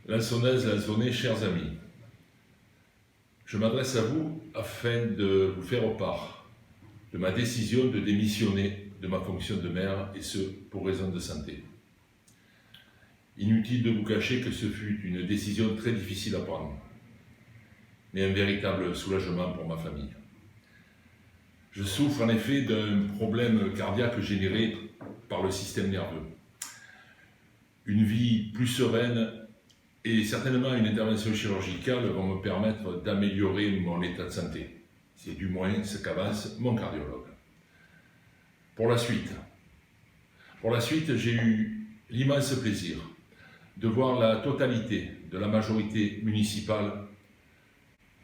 Lansonnaises, Lansonnais, chers amis, je m'adresse à vous afin de vous faire part de ma décision de démissionner de ma fonction de maire, et ce, pour raison de santé. Inutile de vous cacher que ce fut une décision très difficile à prendre, mais un véritable soulagement pour ma famille. Je souffre en effet d'un problème cardiaque généré par le système nerveux. Une vie plus sereine et certainement une intervention chirurgicale vont me permettre d'améliorer mon état de santé. C'est du moins ce qu'avance mon cardiologue. Pour la suite, j'ai eu l'immense plaisir de voir la totalité de la majorité municipale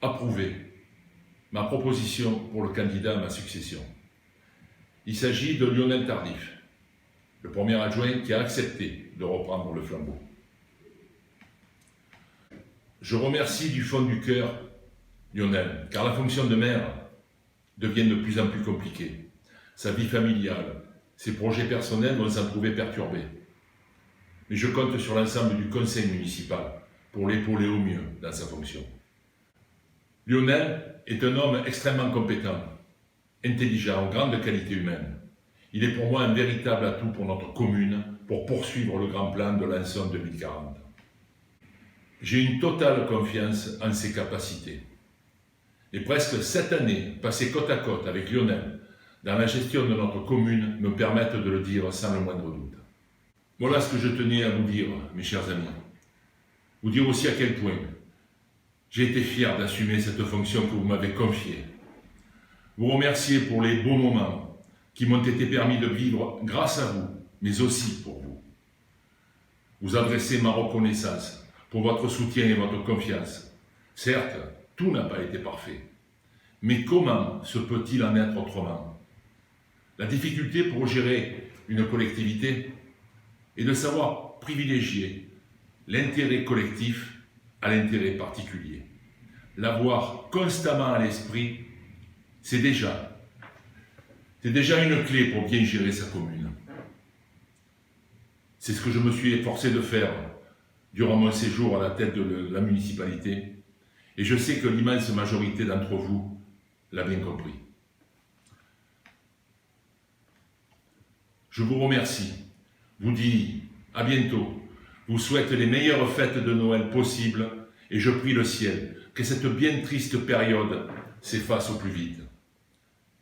approuver ma proposition pour le candidat à ma succession. Il s'agit de Lionel Tardif, le premier adjoint qui a accepté de reprendre le flambeau. Je remercie du fond du cœur Lionel, car la fonction de maire devient de plus en plus compliquée. Sa vie familiale, ses projets personnels vont s'en trouver perturbés. Mais je compte sur l'ensemble du conseil municipal pour l'épauler au mieux dans sa fonction. Lionel est un homme extrêmement compétent, intelligent, grande qualité humaine. Il est pour moi un véritable atout pour notre commune, pour poursuivre le grand plan de l'Anson 2040. J'ai une totale confiance en ses capacités. Et presque 7 années passées côte à côte avec Lionel dans la gestion de notre commune me permettent de le dire sans le moindre doute. Voilà ce que je tenais à vous dire, mes chers amis. Vous dire aussi à quel point j'ai été fier d'assumer cette fonction que vous m'avez confiée. Vous remercier pour les beaux moments qui m'ont été permis de vivre grâce à vous, mais aussi pour vous. Vous adresser ma reconnaissance pour votre soutien et votre confiance. Certes, tout n'a pas été parfait, mais comment se peut-il en être autrement? La difficulté pour gérer une collectivité est de savoir privilégier l'intérêt collectif à l'intérêt particulier. L'avoir constamment à l'esprit, c'est déjà une clé pour bien gérer sa commune. C'est ce que je me suis efforcé de faire durant mon séjour à la tête de la municipalité, et je sais que l'immense majorité d'entre vous l'a bien compris. Je vous remercie, vous dis à bientôt, vous souhaite les meilleures fêtes de Noël possibles, et je prie le ciel que cette bien triste période s'efface au plus vite.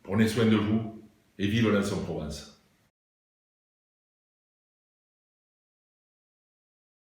Prenez soin de vous et vive l'Anson Provence.